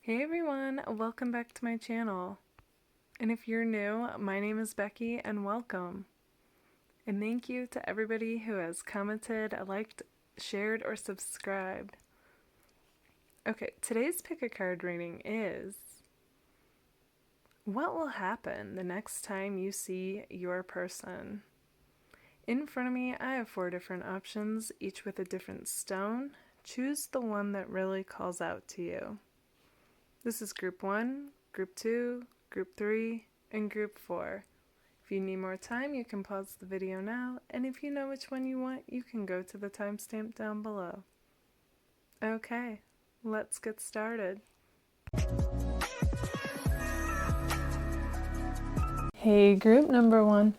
Hey everyone, welcome back to my channel. And if you're new, my name is Becky and welcome. And thank you to everybody who has commented, liked, shared, or subscribed. Okay, today's pick a card reading is what will happen the next time you see your person? In front of me, I have 4 different options, each with a different stone. Choose the one that really calls out to you. This is group 1, group 2, group 3, and group 4. If you need more time, you can pause the video now, and if you know which one you want, you can go to the timestamp down below. Okay, let's get started. Hey, group number 1.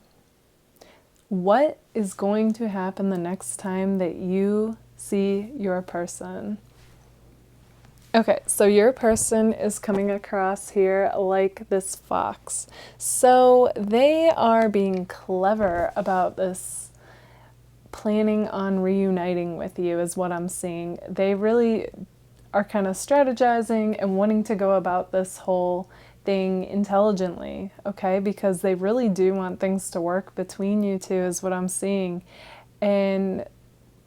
What is going to happen the next time that you see your person? Okay, so your person is coming across here like this fox. So they are being clever about this, planning on reuniting with you is what I'm seeing. They really are kind of strategizing and wanting to go about this whole thing intelligently, okay? Because they really do want things to work between you two is what I'm seeing. And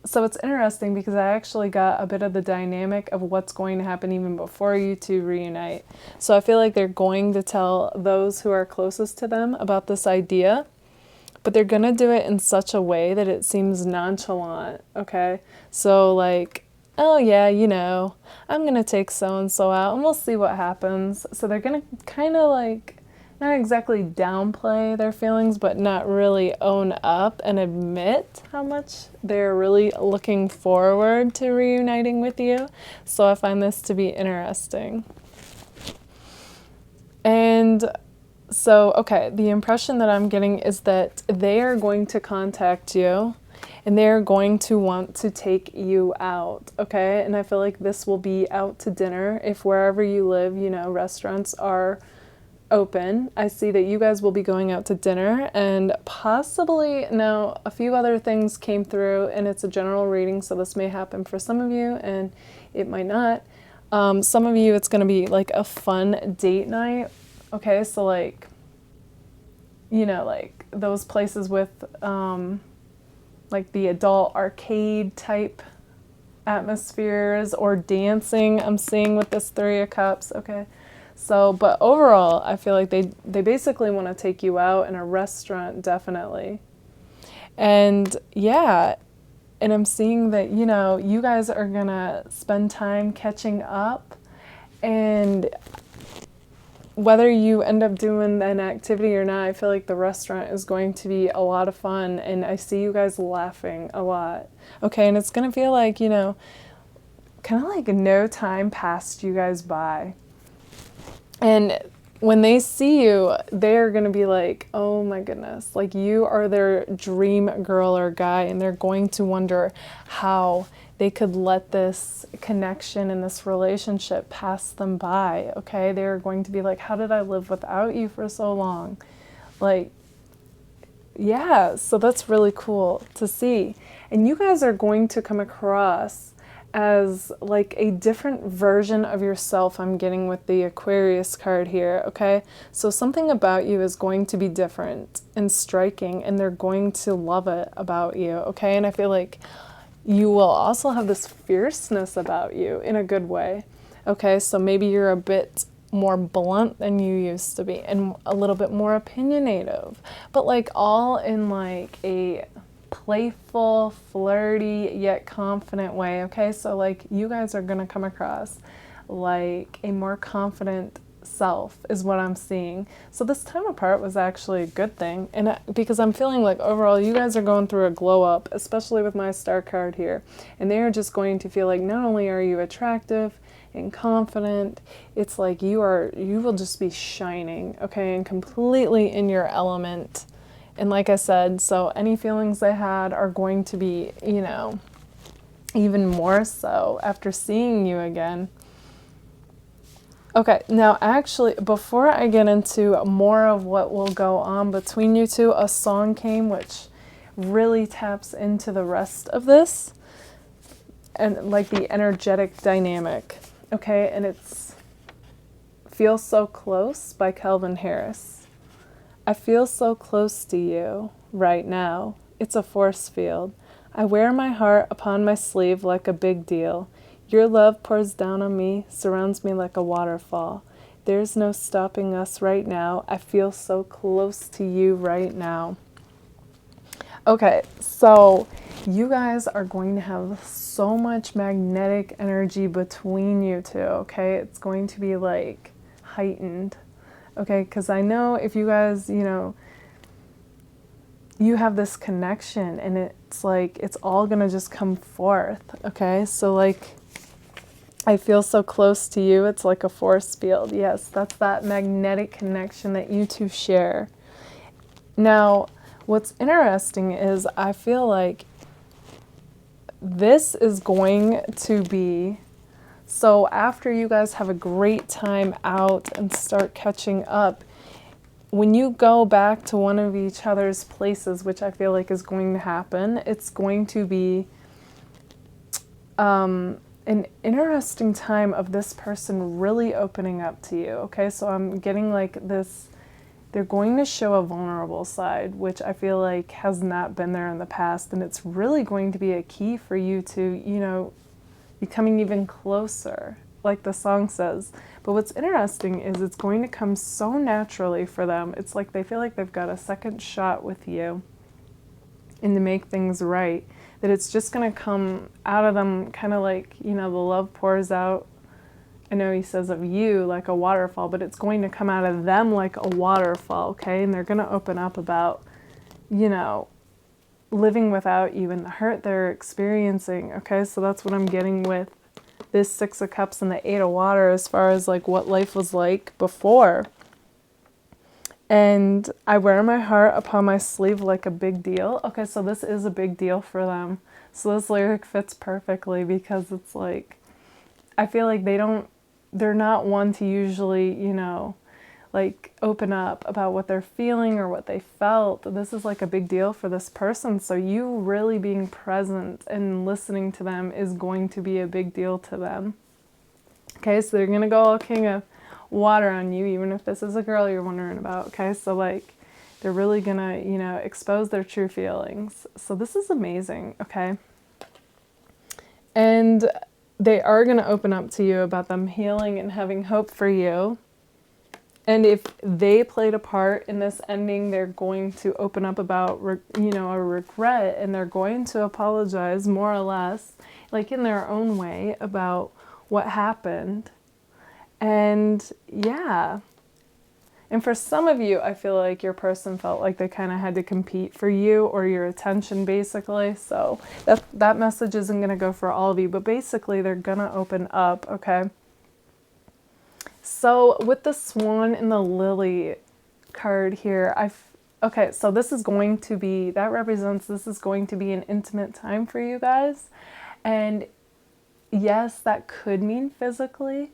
so it's interesting because I actually got a bit of the dynamic of what's going to happen even before you two reunite. So I feel like they're going to tell those who are closest to them about this idea, but they're going to do it in such a way that it seems nonchalant, okay? So like, oh yeah, I'm going to take so-and-so out and we'll see what happens. So they're going to kind of like, not exactly downplay their feelings, but not really own up and admit how much they're really looking forward to reuniting with you. So I find this to be interesting. And so, okay, the impression that I'm getting is that they are going to contact you and they're going to want to take you out, okay? And I feel like this will be out to dinner. If wherever you live, restaurants are open, I see that you guys will be going out to dinner and possibly, now a few other things came through and it's a general reading, so this may happen for some of you and it might not. Some of you it's going to be like a fun date night, okay? So like, like those places with like the adult arcade type atmospheres or dancing I'm seeing with this 3 of Cups, okay? So, but overall, I feel like they basically want to take you out in a restaurant, definitely. And yeah, and I'm seeing that, you guys are going to spend time catching up. And whether you end up doing an activity or not, I feel like the restaurant is going to be a lot of fun. And I see you guys laughing a lot. Okay, and it's going to feel like, kind of like no time passed you guys by. And when they see you, they're going to be like, oh my goodness, like you are their dream girl or guy, and they're going to wonder how they could let this connection and this relationship pass them by, okay? They're going to be like, how did I live without you for so long? Like, yeah, so that's really cool to see. And you guys are going to come across as like a different version of yourself I'm getting with the Aquarius card here, okay? So something about you is going to be different and striking, and they're going to love it about you, okay? And I feel like you will also have this fierceness about you in a good way, okay? So maybe you're a bit more blunt than you used to be and a little bit more opinionative, but like all in like a playful, flirty, yet confident way, okay? So like you guys are gonna come across like a more confident self is what I'm seeing. So this time apart was actually a good thing, and because I'm feeling like overall you guys are going through a glow up, especially with my star card here, and they are just going to feel like not only are you attractive and confident, it's like you will just be shining, okay, and completely in your element. And like I said, so any feelings they had are going to be, even more so after seeing you again. Okay, now actually, before I get into more of what will go on between you two, a song came which really taps into the rest of this and like the energetic dynamic, okay? And it's Feel So Close by Calvin Harris. I feel so close to you right now. It's a force field. I wear my heart upon my sleeve like a big deal. Your love pours down on me, surrounds me like a waterfall. There's no stopping us right now. I feel so close to you right now. Okay, so you guys are going to have so much magnetic energy between you two, okay? It's going to be like heightened, okay? Because I know if you guys, you know, you have this connection and it's like, it's all gonna just come forth, okay? So like, I feel so close to you, it's like a force field. Yes, that's that magnetic connection that you two share. Now, what's interesting is I feel like this is going to be, so after you guys have a great time out and start catching up, when you go back to one of each other's places, which I feel like is going to happen, it's going to be an interesting time of this person really opening up to you, okay? So I'm getting like this, they're going to show a vulnerable side, which I feel like has not been there in the past, and it's really going to be a key for you to, you know, becoming even closer, like the song says. But what's interesting is it's going to come so naturally for them. It's like they feel like they've got a second shot with you and to make things right, that it's just going to come out of them kind of like, you know, the love pours out. I know he says of you like a waterfall, but it's going to come out of them like a waterfall, okay? And they're going to open up about, you know, living without you and the hurt they're experiencing, okay? So that's what I'm getting with this Six of Cups and the Eight of Water as far as like what life was like before. And I wear my heart upon my sleeve like a big deal. Okay, so this is a big deal for them. So this lyric fits perfectly because it's like, I feel like they're not one to usually, you know, like open up about what they're feeling or what they felt. This is like a big deal for this person. So you really being present and listening to them is going to be a big deal to them. Okay, so they're going to go all King of Water on you, even if this is a girl you're wondering about. Okay, so like they're really going to, you know, expose their true feelings. So this is amazing. Okay. And they are going to open up to you about them healing and having hope for you. And if they played a part in this ending, they're going to open up about, you know, a regret, and they're going to apologize more or less, like in their own way, about what happened. And yeah. And for some of you, I feel like your person felt like they kind of had to compete for you or your attention, basically. So that message isn't going to go for all of you, but basically they're going to open up, okay? So with the Swan and the Lily card here, okay, so this is going to be, that represents this is going to be an intimate time for you guys. And yes, that could mean physically,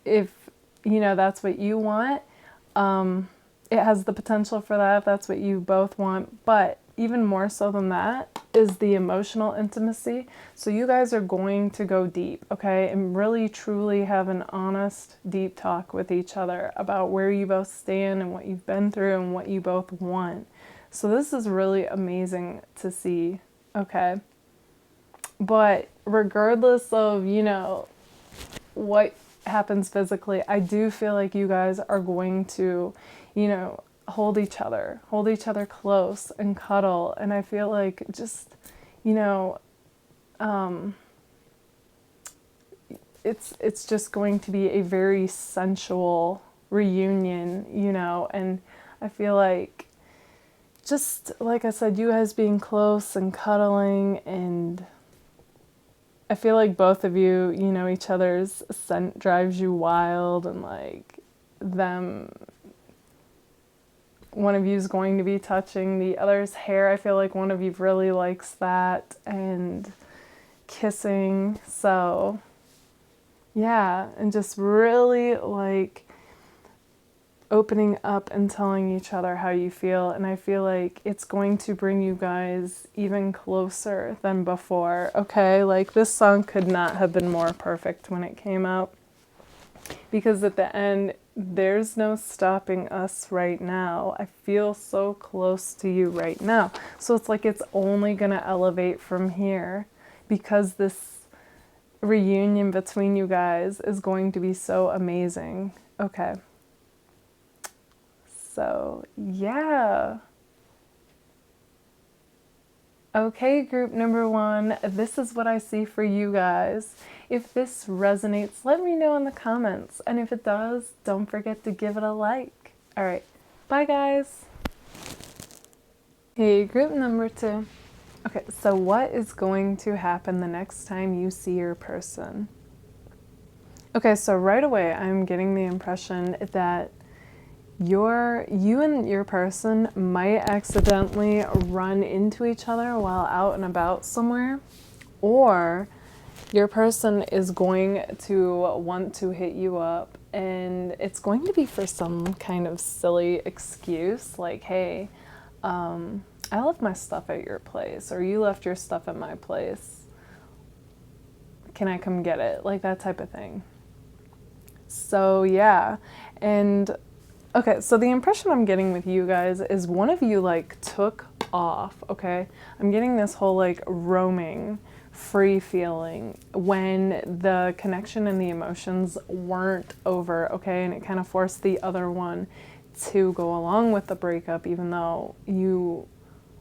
if, you know, that's what you want. It has the potential for that if that's what you both want, but even more so than that is the emotional intimacy. So you guys are going to go deep, okay, and really truly have an honest, deep talk with each other about where you both stand and what you've been through and what you both want. So this is really amazing to see, okay? But regardless of, you know, what happens physically, I do feel like you guys are going to, you know, hold each other close and cuddle. And I feel like just, you know, it's just going to be a very sensual reunion, you know, and I feel like, just like I said, you guys being close and cuddling, and I feel like both of you, you know, each other's scent drives you wild, and like one of you is going to be touching the other's hair. I feel like one of you really likes that, and kissing. So yeah, and just really like opening up and telling each other how you feel. And I feel like it's going to bring you guys even closer than before, okay? Like this song could not have been more perfect when it came out. Because at the end, there's no stopping us right now. I feel so close to you right now. So it's like it's only going to elevate from here, because this reunion between you guys is going to be so amazing. Okay. So, yeah. Okay, group number 1, this is what I see for you guys. If this resonates, let me know in the comments. And if it does, don't forget to give it a like. All right, bye guys. Hey, group number 2. Okay, so what is going to happen the next time you see your person? Okay, so right away, I'm getting the impression that you and your person might accidentally run into each other while out and about somewhere, or your person is going to want to hit you up, and it's going to be for some kind of silly excuse, like, hey, I left my stuff at your place, or you left your stuff at my place. Can I come get it? Like that type of thing. So yeah, and okay, so the impression I'm getting with you guys is one of you like took off, okay? I'm getting this whole like roaming, free feeling when the connection and the emotions weren't over, okay? And it kind of forced the other one to go along with the breakup, even though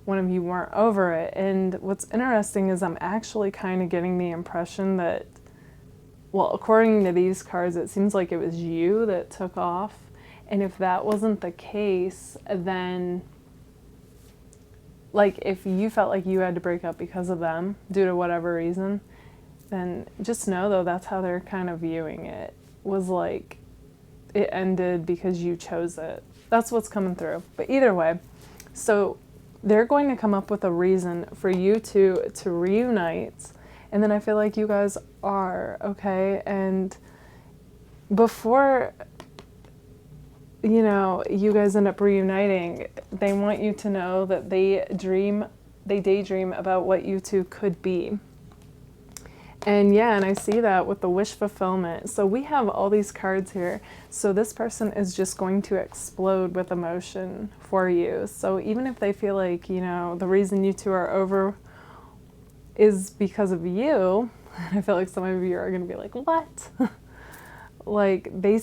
one of you weren't over it. And what's interesting is I'm actually kind of getting the impression that, well, according to these cards, it seems like it was you that took off. And if that wasn't the case, then, like, if you felt like you had to break up because of them, due to whatever reason, then just know, though, that's how they're kind of viewing it. Was like, it ended because you chose it. That's what's coming through. But either way, so they're going to come up with a reason for you to reunite. And then I feel like you guys are, okay? And before, you know, you guys end up reuniting, they want you to know that they daydream about what you two could be. And yeah, and I see that with the wish fulfillment. So we have all these cards here. So this person is just going to explode with emotion for you. So even if they feel like, you know, the reason you two are over is because of you, I feel like some of you are going to be like, what? Like, they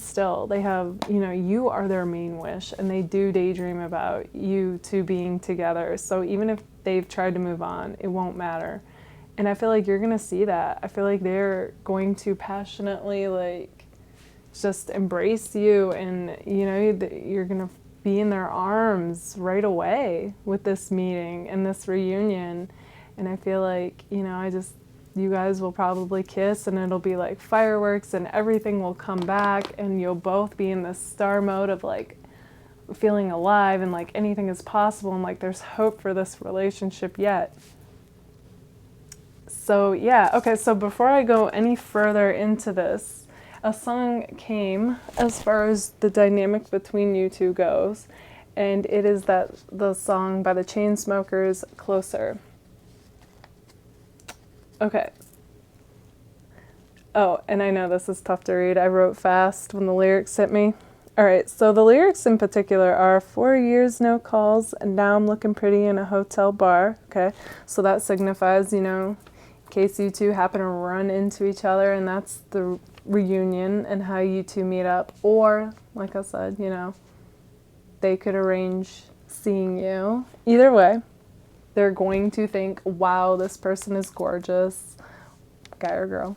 have, you know, you are their main wish, and they do daydream about you two being together. So even if they've tried to move on, it won't matter. And I feel like you're going to see that. I feel like they're going to passionately, like, just embrace you, and, you know, you're going to be in their arms right away with this meeting and this reunion. And I feel like, you know, you guys will probably kiss, and it'll be like fireworks, and everything will come back, and you'll both be in this star mode of like feeling alive, and like anything is possible, and like there's hope for this relationship yet. So yeah, okay, so before I go any further into this, a song came as far as the dynamic between you two goes, and it is the song by the Chainsmokers, Closer. Okay. Oh, and I know this is tough to read. I wrote fast when the lyrics hit me. All right, so the lyrics in particular are 4 years, no calls, and now I'm looking pretty in a hotel bar. Okay, so that signifies, you know, in case you two happen to run into each other, and that's the reunion and how you two meet up. Or, like I said, you know, they could arrange seeing you. Either way, they're going to think, wow, this person is gorgeous, guy or girl.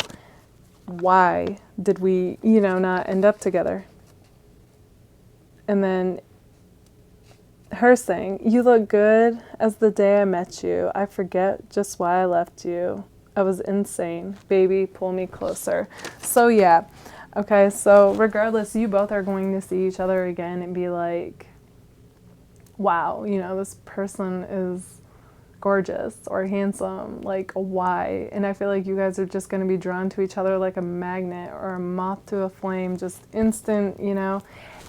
Why did we, you know, not end up together? And then her saying, you look good as the day I met you. I forget just why I left you. I was insane. Baby, pull me closer. So yeah, okay, so regardless, you both are going to see each other again and be like, wow, you know, this person is gorgeous or handsome, like, why? And I feel like you guys are just going to be drawn to each other like a magnet or a moth to a flame, just instant, you know,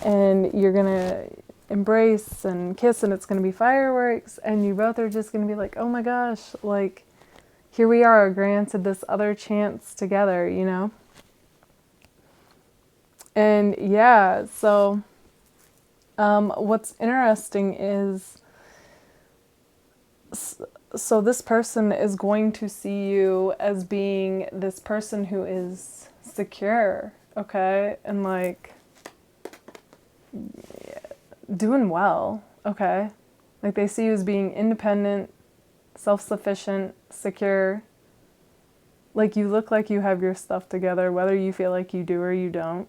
and you're going to embrace and kiss, and it's going to be fireworks, and you both are just going to be like, oh my gosh, like, here we are, granted this other chance together, you know. And yeah, so what's interesting is, so this person is going to see you as being this person who is secure, okay? And like doing well, okay? Like they see you as being independent, self-sufficient, secure. Like you look like you have your stuff together, whether you feel like you do or you don't.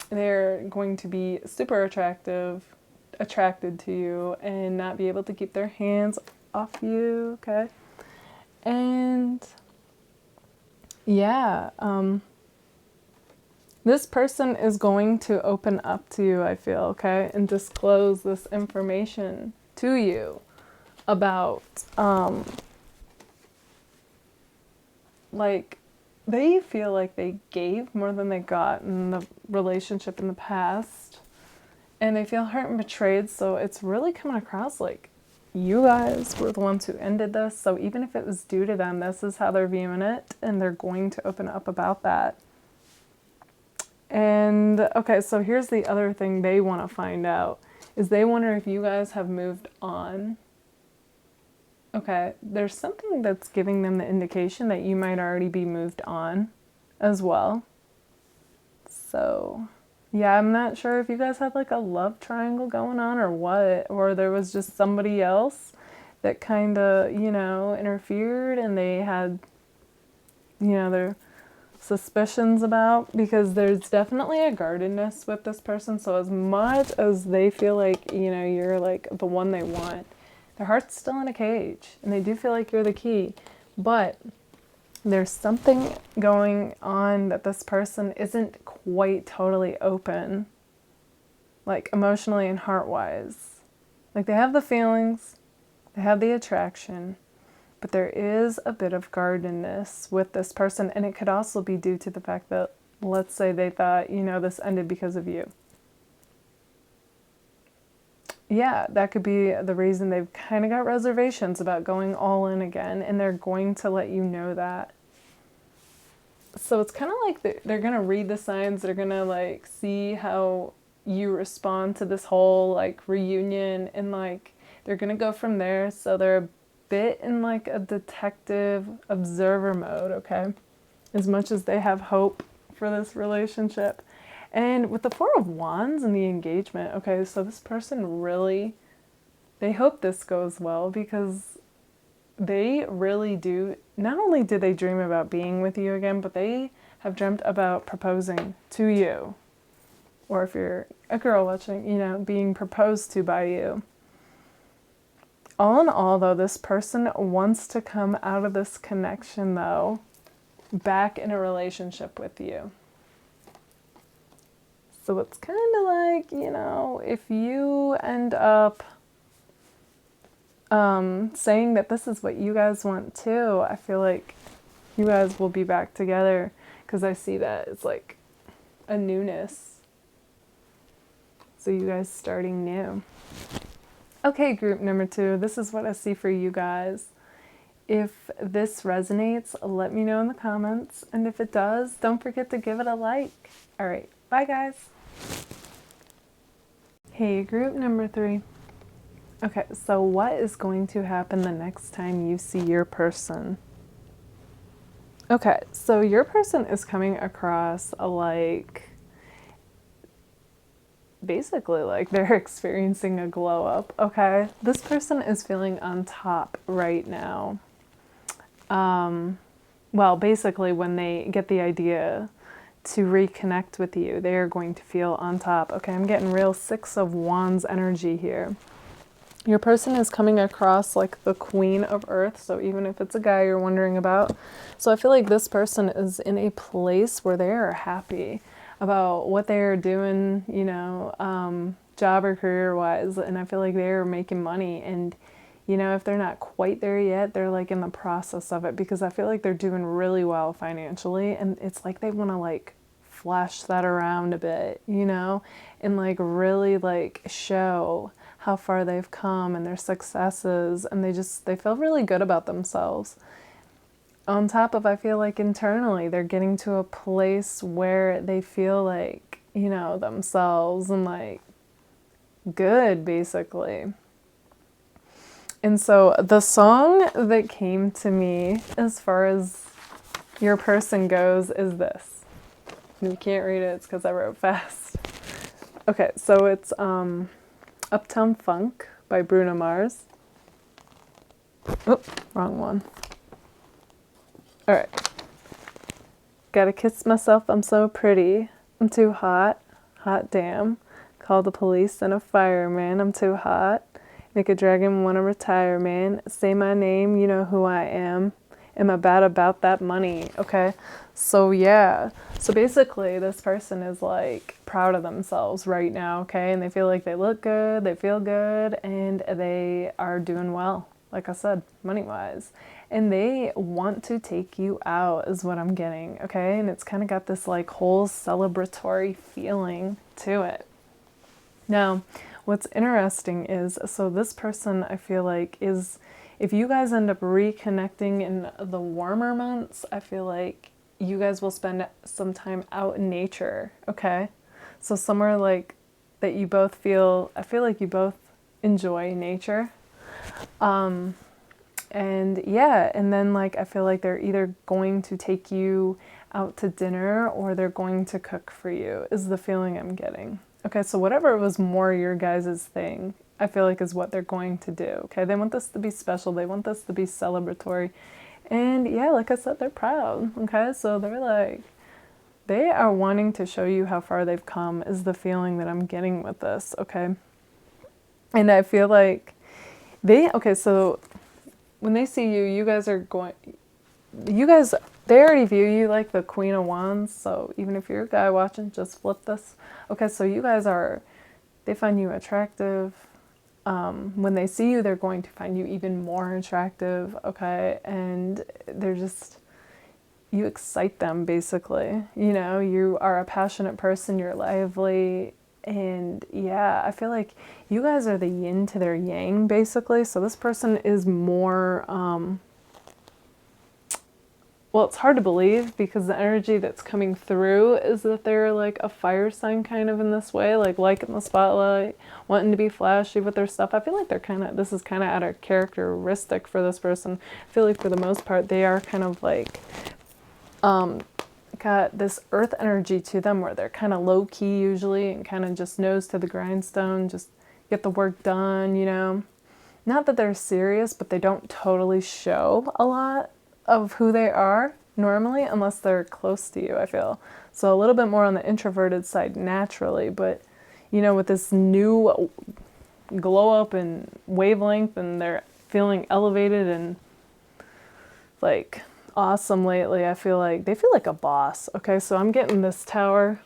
They're going to be super attracted to you and not be able to keep their hands off you, okay? And yeah, this person is going to open up to you, I feel, okay? And disclose this information to you about, like, they feel like they gave more than they got in the relationship in the past. And they feel hurt and betrayed, so it's really coming across like you guys were the ones who ended this. So even if it was due to them, this is how they're viewing it, and they're going to open up about that. And okay, so here's the other thing they want to find out, is they wonder if you guys have moved on. Okay, there's something that's giving them the indication that you might already be moved on as well. So, yeah, I'm not sure if you guys had like a love triangle going on or what, or there was just somebody else that kind of, interfered and they had, their suspicions about, because there's definitely a guardedness with this person. So as much as they feel like, you're like the one they want, their heart's still in a cage, and they do feel like you're the key. But there's something going on that this person isn't quite totally open, like emotionally and heart-wise. Like they have the feelings, they have the attraction, but there is a bit of guardedness with this person. And it could also be due to the fact that, let's say they thought, this ended because of you. Yeah, that could be the reason they've kind of got reservations about going all in again, and they're going to let you know that. So it's kind of like they're going to read the signs, they're going to like see how you respond to this whole like reunion, and like they're going to go from there. So they're a bit in like a detective observer mode, okay? As much as they have hope for this relationship. And with the Four of Wands and the engagement, okay, so this person really, they hope this goes well, because they really do, not only do they dream about being with you again, but they have dreamt about proposing to you. Or if you're a girl watching, being proposed to by you. All in all, though, this person wants to come out of this connection, though, back in a relationship with you. So it's kind of like, if you end up saying that this is what you guys want too, I feel like you guys will be back together, because I see that it's like a newness. So you guys starting new. Okay, group number 2, this is what I see for you guys. If this resonates, let me know in the comments. And if it does, don't forget to give it a like. All right, bye guys. Hey, group number 3. Okay, so what is going to happen the next time you see your person? Okay, so your person is coming across basically like they're experiencing a glow up, okay? This person is feeling on top right now. Well, basically when they get the idea to reconnect with you, they are going to feel on top. Okay, I'm getting real 6 of Wands energy here. Your person is coming across like the Queen of Earth, so even if it's a guy you're wondering about. So I feel like this person is in a place where they are happy about what they're doing, job or career-wise, and I feel like they're making money. And if they're not quite there yet, they're like in the process of it, because I feel like they're doing really well financially, and it's like they want to like flash that around a bit, and like really like show how far they've come and their successes, and they feel really good about themselves. on top of, I feel like internally, they're getting to a place where they feel like, you know, themselves and like good, basically. And so the song that came to me as far as your person goes is this. You can't read it, it's because I wrote fast. Okay, so it's Uptown Funk by Bruno Mars. Oh, wrong one. Alright. Gotta kiss myself, I'm so pretty. I'm too hot, hot damn. Call the police and a fireman, I'm too hot. Make a dragon wanna retire, man. Say my name, you know who I am. Am I bad about that money? Okay, so yeah. So basically, this person is like proud of themselves right now, okay? And they feel like they look good, they feel good, and they are doing well, like I said, money-wise. And they want to take you out is what I'm getting, okay? And it's kind of got this like whole celebratory feeling to it. Now, what's interesting is, so this person I feel like is, if you guys end up reconnecting in the warmer months, I feel like you guys will spend some time out in nature, okay? So somewhere like that you both feel, I feel like you both enjoy nature. And yeah, and then like I feel like they're either going to take you out to dinner or they're going to cook for you is the feeling I'm getting. Okay, so whatever was more your guys' thing, I feel like is what they're going to do. Okay, they want this to be special. They want this to be celebratory. And yeah, like I said, they're proud. Okay, so they're like, they are wanting to show you how far they've come is the feeling that I'm getting with this. Okay, and I feel like okay, so when they see you, you guys are going, they already view you like the Queen of Wands. So even if you're a guy watching, just flip this. Okay, so you guys they find you attractive. When they see you, they're going to find you even more attractive, okay? And they're just, you excite them, basically. You know, you are a passionate person, you're lively, and yeah, I feel like you guys are the yin to their yang, basically. So this person is more, well, it's hard to believe because the energy that's coming through is that they're like a fire sign kind of in this way, like liking the spotlight, wanting to be flashy with their stuff. I feel like this is kind of out of characteristic for this person. I feel like for the most part, they are kind of like, got this earth energy to them where they're kind of low key usually and kind of just nose to the grindstone, just get the work done, you know. Not that they're serious, but they don't totally show a lot of who they are normally unless they're close to you, I feel. So a little bit more on the introverted side naturally, but you know, with this new glow up and wavelength and they're feeling elevated and like awesome lately, I feel like they feel like a boss. Okay, so I'm getting this Tower,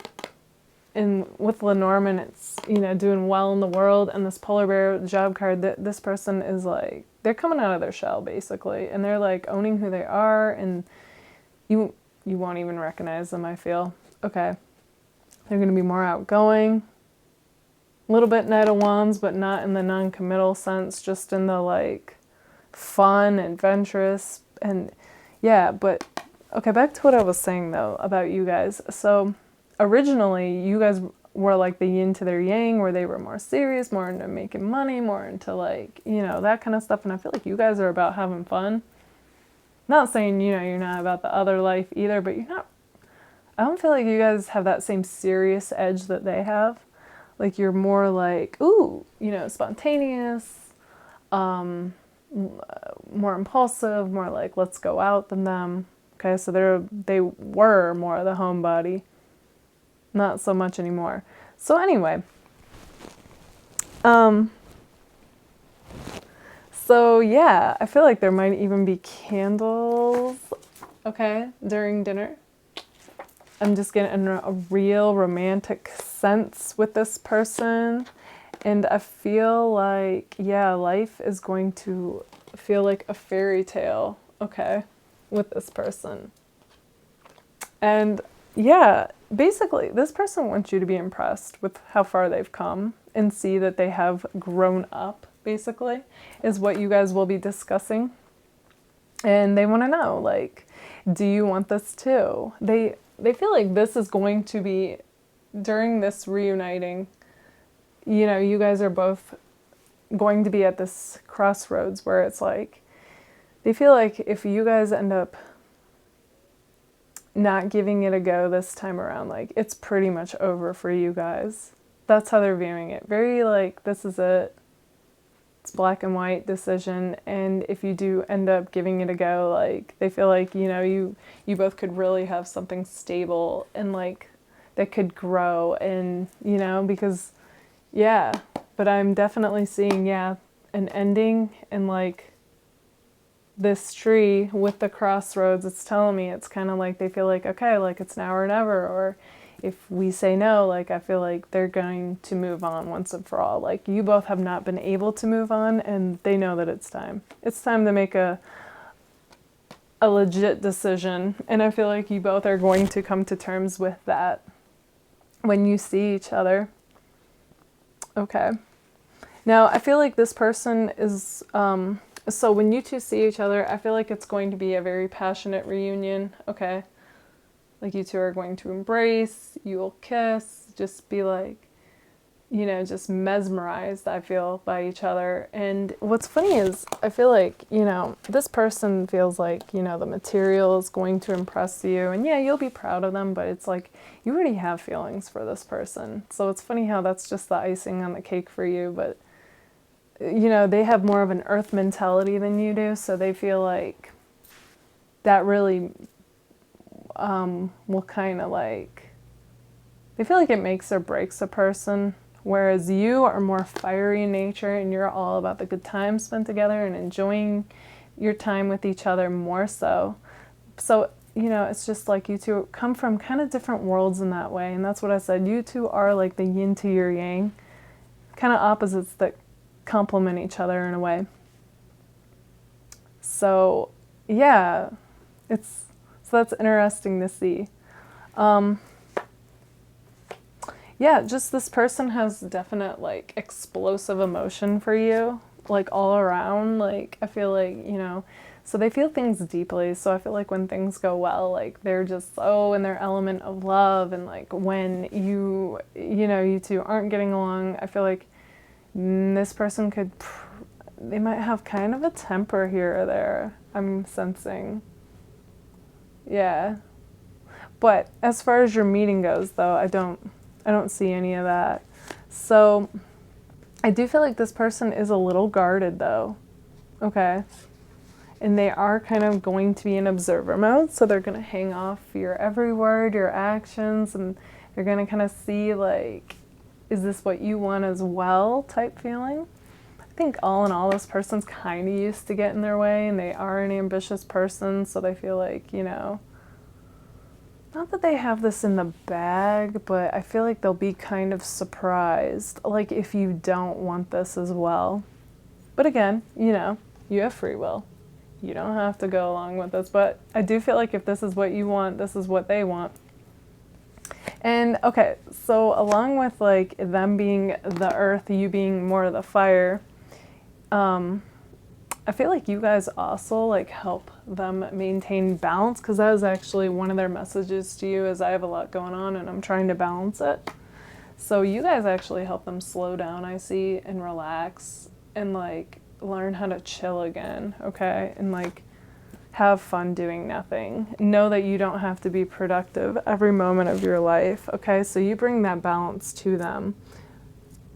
and with Lenormand, it's, you know, doing well in the world, and this polar bear job card, this person is like, they're coming out of their shell basically, and they're like owning who they are, and you won't even recognize them, I feel. Okay, they're going to be more outgoing, a little bit Knight of Wands, but not in the non-committal sense, just in the like fun, adventurous, and yeah. But okay, back to what I was saying though about you guys. So originally you guys were like the yin to their yang, where they were more serious, more into making money, more into like, you know, that kind of stuff. And I feel like you guys are about having fun. Not saying, you know, you're not about the other life either, but you're not, I don't feel like you guys have that same serious edge that they have. Like you're more like, ooh, you know, spontaneous, more impulsive, more like let's go out than them. Okay, so they were more the homebody. Not so much anymore. So anyway, so yeah, I feel like there might even be candles, okay, during dinner. I'm just getting a real romantic sense with this person. And I feel like, yeah, life is going to feel like a fairy tale, okay, with this person. And yeah, basically, this person wants you to be impressed with how far they've come and see that they have grown up, basically, is what you guys will be discussing. And they want to know, like, do you want this too? They feel like this is going to be, during this reuniting, you know, you guys are both going to be at this crossroads where it's like, they feel like if you guys end up not giving it a go this time around, like, it's pretty much over for you guys. That's how they're viewing it. Very like, this is it. It's black and white decision. And if you do end up giving it a go, like, they feel like, you know, you both could really have something stable and like that could grow, and, you know, because, yeah, but I'm definitely seeing, yeah, an ending, and like this tree with the crossroads, it's telling me it's kind of like they feel like, okay, like it's now or never, or if we say no, like I feel like they're going to move on once and for all. Like, you both have not been able to move on, and they know that it's time. It's time to make a legit decision, and I feel like you both are going to come to terms with that when you see each other. Okay. Now, I feel like this person is, so when you two see each other, I feel like it's going to be a very passionate reunion, okay? Like, you two are going to embrace, you will kiss, just be like, you know, just mesmerized, I feel, by each other. And what's funny is, I feel like, you know, this person feels like, you know, the material is going to impress you. And yeah, you'll be proud of them, but it's like, you already have feelings for this person. So it's funny how that's just the icing on the cake for you. But, you know, they have more of an earth mentality than you do. So they feel like that really will kind of like, they feel like it makes or breaks a person. Whereas you are more fiery in nature, and you're all about the good time spent together and enjoying your time with each other more so. So, you know, it's just like you two come from kind of different worlds in that way. And that's what I said. You two are like the yin to your yang, kind of opposites that complement each other in a way. So, yeah, so that's interesting to see. Yeah, just this person has definite, like, explosive emotion for you, like, all around. Like, I feel like, you know, so they feel things deeply. So I feel like when things go well, like, they're just so in their element of love. And, like, when you know, you two aren't getting along, I feel like this person could, they might have kind of a temper here or there, I'm sensing. Yeah. But as far as your meeting goes, though, I don't see any of that. So I do feel like this person is a little guarded, though. Okay. And they are kind of going to be in observer mode. So they're going to hang off your every word, your actions, and they're going to kind of see, like, is this what you want as well type feeling. I think all in all, this person's kind of used to get in their way, and they are an ambitious person. So they feel like, you know, not that they have this in the bag, but I feel like they'll be kind of surprised, like, if you don't want this as well. But again, you know, you have free will. You don't have to go along with this, but I do feel like if this is what you want, this is what they want. And okay, so along with, like, them being the earth, you being more of the fire, I feel like you guys also, like, help them maintain balance, because that was actually one of their messages to you, is I have a lot going on and I'm trying to balance it. So you guys actually help them slow down, I see, and relax, and, like, learn how to chill again, okay? And, like, have fun doing nothing. Know that you don't have to be productive every moment of your life, okay? So you bring that balance to them.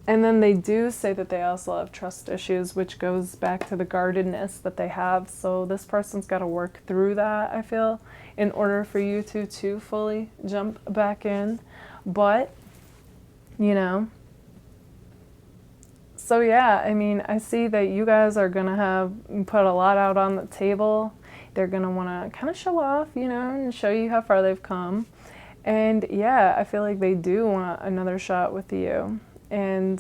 And then they do say that they also have trust issues, which goes back to the guardedness that they have. So this person's got to work through that, I feel, in order for you to fully jump back in. But, you know, so yeah, I mean, I see that you guys are going to have put a lot out on the table. They're going to want to kind of show off, you know, and show you how far they've come. And yeah, I feel like they do want another shot with you. And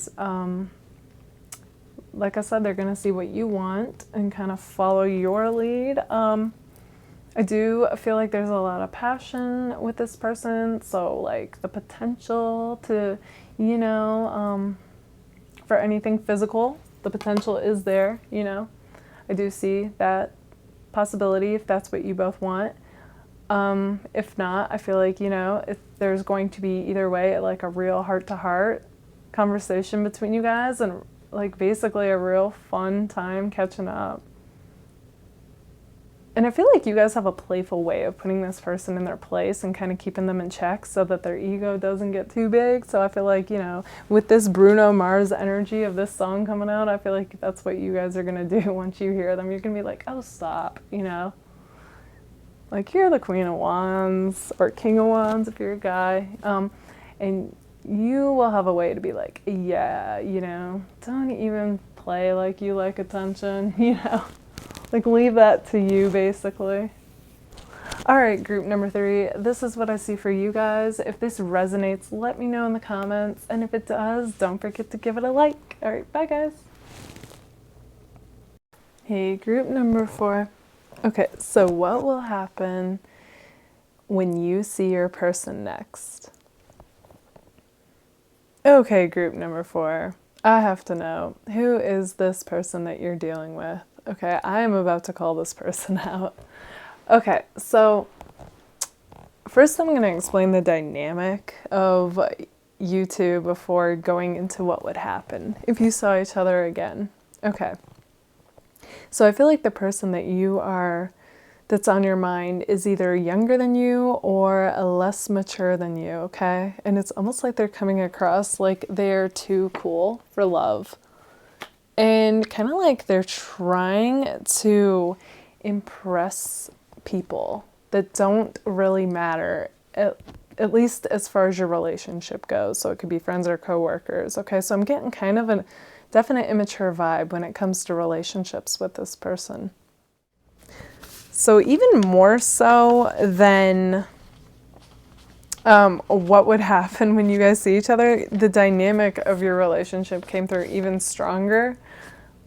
like I said, they're going to see what you want and kind of follow your lead. I do feel like there's a lot of passion with this person. So, like, the potential to, you know, for anything physical, the potential is there, you know. I do see that possibility if that's what you both want. If not, I feel like, you know, if there's going to be either way, like a real heart-to-heart conversation between you guys, and like basically a real fun time catching up. And I feel like you guys have a playful way of putting this person in their place and kind of keeping them in check so that their ego doesn't get too big. So I feel like, you know, with this Bruno Mars energy of this song coming out, I feel like that's what you guys are going to do once you hear them. You're going to be like, oh, stop, you know. Like, you're the Queen of Wands, or King of Wands if you're a guy. And you will have a way to be like, yeah, you know, don't even play like you like attention, you know. Like, leave that to you, basically. All right, group number 3. This is what I see for you guys. If this resonates, let me know in the comments. And if it does, don't forget to give it a like. All right, bye, guys. Hey, group number 4. Okay, so what will happen when you see your person next? Okay, group number 4. I have to know, who is this person that you're dealing with? Okay, I am about to call this person out. Okay, so first I'm going to explain the dynamic of you two before going into what would happen if you saw each other again. Okay, so I feel like the person that's on your mind is either younger than you or less mature than you, okay? And it's almost like they're coming across like they're too cool for love. And kind of like they're trying to impress people that don't really matter, at least as far as your relationship goes. So it could be friends or coworkers. Okay, so I'm getting kind of a definite immature vibe when it comes to relationships with this person. So even more so than what would happen when you guys see each other, the dynamic of your relationship came through even stronger.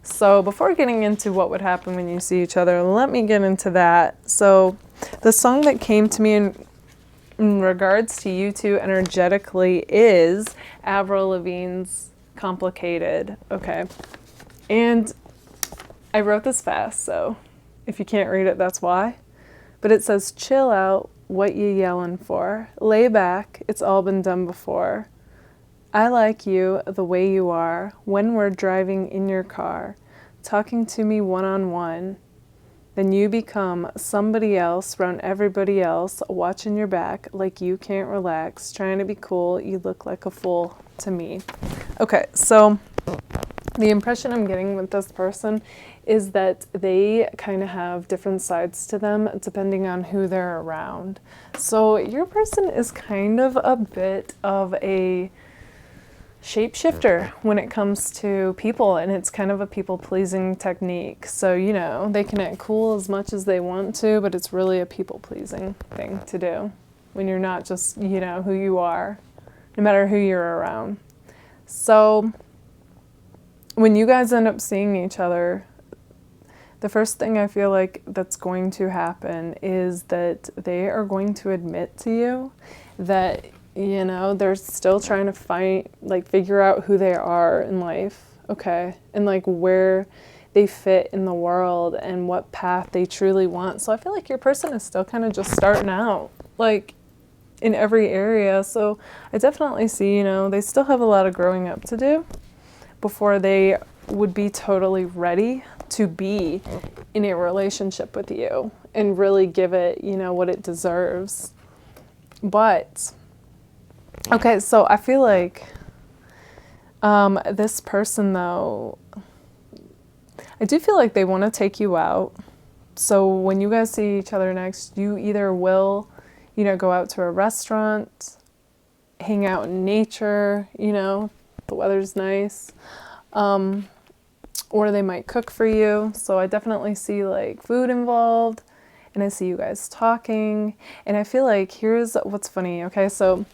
So before getting into what would happen when you see each other, let me get into that. So the song that came to me in regards to you two energetically is Avril Lavigne's Complicated. Okay. And I wrote this fast, so if you can't read it, that's why. But it says, chill out, what you yelling for? Lay back, it's all been done before. I like you the way you are when we're driving in your car, talking to me one-on-one. Then you become somebody else around everybody else, watching your back like you can't relax, trying to be cool. You look like a fool to me. Okay, so the impression I'm getting with this person is that they kind of have different sides to them depending on who they're around. So your person is kind of a bit of a shapeshifter when it comes to people, and it's kind of a people-pleasing technique. So, you know, they can act cool as much as they want to, but it's really a people-pleasing thing to do when you're not just, you know, who you are, no matter who you're around. So when you guys end up seeing each other, the first thing I feel like that's going to happen is that they are going to admit to you that, you know, they're still trying to figure out who they are in life, okay? And like where they fit in the world and what path they truly want. So I feel like your person is still kind of just starting out, like in every area. So I definitely see, you know, they still have a lot of growing up to do before they would be totally ready to be in a relationship with you and really give it, you know, what it deserves. But okay, so I feel like this person, though, I do feel like they want to take you out. So when you guys see each other next, you either will, you know, go out to a restaurant, hang out in nature, you know, the weather's nice, or they might cook for you. So I definitely see like food involved, and I see you guys talking. And I feel like here's what's funny, okay? So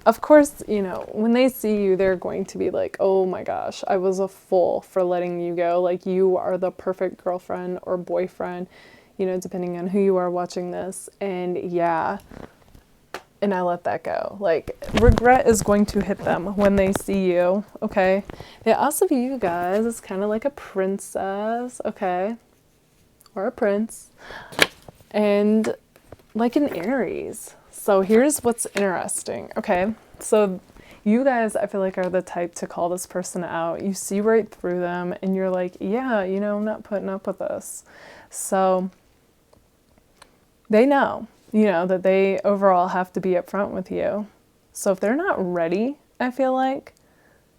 of course, you know, when they see you, they're going to be like, oh my gosh, I was a fool for letting you go. Like, you are the perfect girlfriend or boyfriend, you know, depending on who you are watching this. And yeah, and I let that go. Like, regret is going to hit them when they see you, okay? They also view you guys as kind of like a princess, okay? or a prince, and like an Aries. So here's what's interesting. Okay, so you guys, I feel like, are the type to call this person out. You see right through them and you're like, yeah, you know, I'm not putting up with this. So they know, you know, that they overall have to be upfront with you. So if they're not ready, I feel like,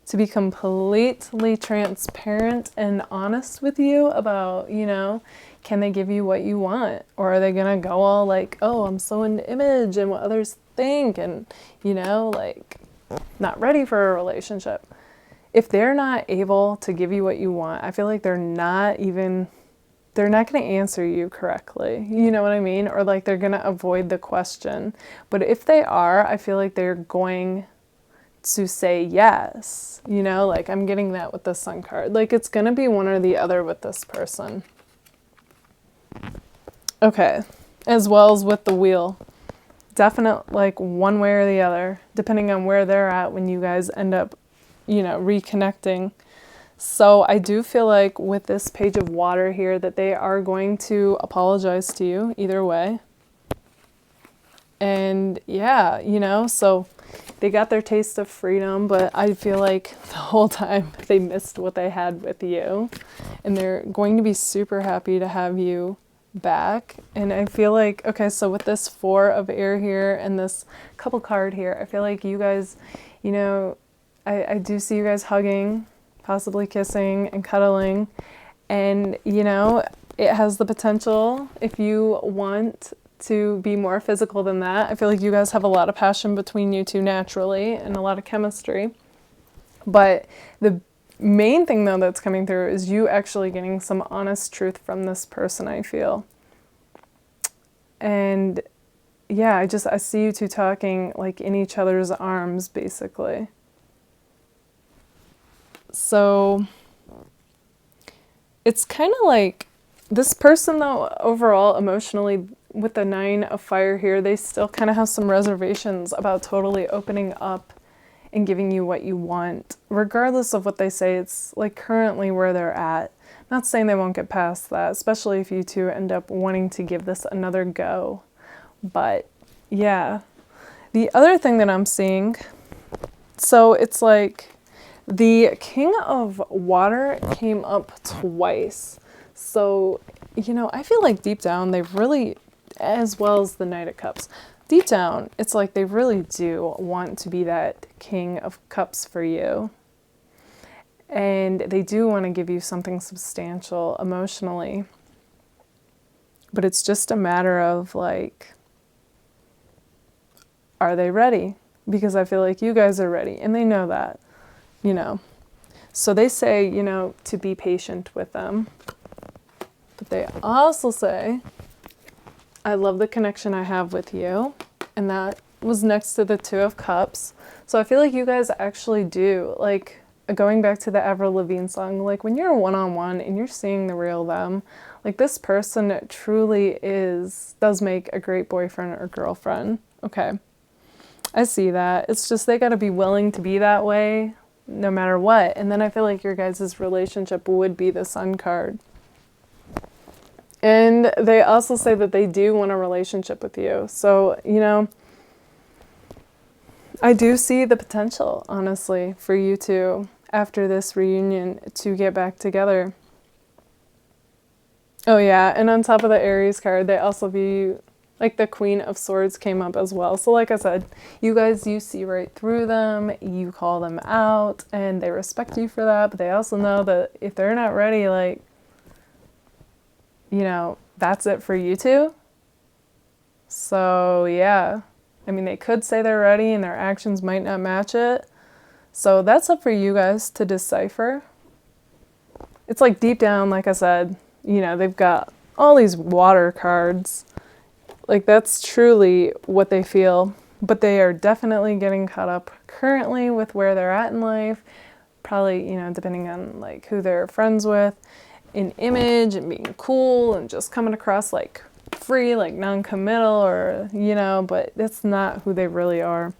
to be completely transparent and honest with you about, you know, can they give you what you want? Or are they going to go all like, oh, I'm so into image and what others think and, you know, like, not ready for a relationship. If they're not able to give you what you want, I feel like they're not going to answer you correctly. You know what I mean? Or like they're going to avoid the question. But if they are, I feel like they're going to say yes. You know, like I'm getting that with the Sun card. Like it's going to be one or the other with this person. Okay. As well as with the wheel. Definite, like one way or the other, depending on where they're at when you guys end up, you know, reconnecting. So I do feel like with this page of water here that they are going to apologize to you either way. And yeah, you know, so they got their taste of freedom, but I feel like the whole time they missed what they had with you. And they're going to be super happy to have you back. And I feel like, okay, so with this 4 of air here and this couple card here, I feel like you guys, you know, I do see you guys hugging, possibly kissing and cuddling. And, you know, it has the potential, if you want to be more physical than that. I feel like you guys have a lot of passion between you two naturally and a lot of chemistry. But the main thing though that's coming through is you actually getting some honest truth from this person, I feel. And yeah, I see you two talking like in each other's arms basically. So it's kind of like this person though overall emotionally with the 9 of fire here, they still kind of have some reservations about totally opening up and giving you what you want. Regardless of what they say, it's like currently where they're at. Not saying they won't get past that, especially if you two end up wanting to give this another go. But yeah, the other thing that I'm seeing, so it's like the King of Water came up twice. So, you know, I feel like deep down they've really, as well as the Knight of Cups, deep down, it's like they really do want to be that King of Cups for you. And they do want to give you something substantial emotionally. But it's just a matter of like, are they ready? Because I feel like you guys are ready and they know that, you know. So they say, you know, to be patient with them. But they also say, I love the connection I have with you. And that was next to the 2 of Cups. So I feel like you guys actually do, like, going back to the Avril Lavigne song, like when you're one-on-one and you're seeing the real them, like this person truly does make a great boyfriend or girlfriend. Okay. I see that. It's just they got to be willing to be that way no matter what. And then I feel like your guys' relationship would be the Sun card. And they also say that they do want a relationship with you. So, you know, I do see the potential, honestly, for you two after this reunion to get back together. Oh yeah, and on top of the Aries card, they also view, like the Queen of Swords came up as well. So like I said, you guys, you see right through them, you call them out, and they respect you for that, but they also know that if they're not ready, like, you know, that's it for you two. So yeah, I mean, they could say they're ready and their actions might not match it. So that's up for you guys to decipher. It's like deep down, like I said, you know, they've got all these water cards. Like that's truly what they feel. But they are definitely getting caught up currently with where they're at in life. Probably, you know, depending on like who they're friends with, in image and being cool and just coming across like free, like non-committal or, you know, but that's not who they really are.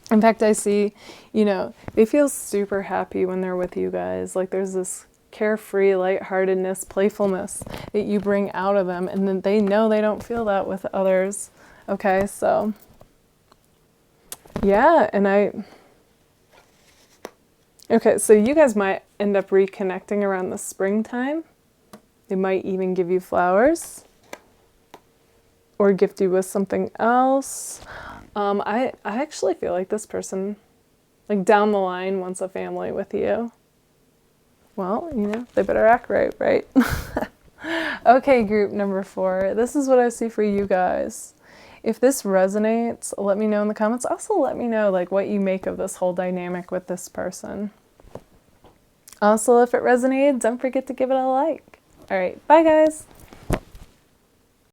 In fact, I see, you know, they feel super happy when they're with you guys. Like there's this carefree, lightheartedness, playfulness that you bring out of them, and then they know they don't feel that with others. Okay, so yeah, and okay, so you guys might end up reconnecting around the springtime. They might even give you flowers or gift you with something else. I actually feel like this person, like down the line, wants a family with you. Well, you know, they better act right, right? Okay, group number 4. This is what I see for you guys. If this resonates, let me know in the comments. Also, let me know like what you make of this whole dynamic with this person. Also, if it resonated, don't forget to give it a like. All right, bye guys.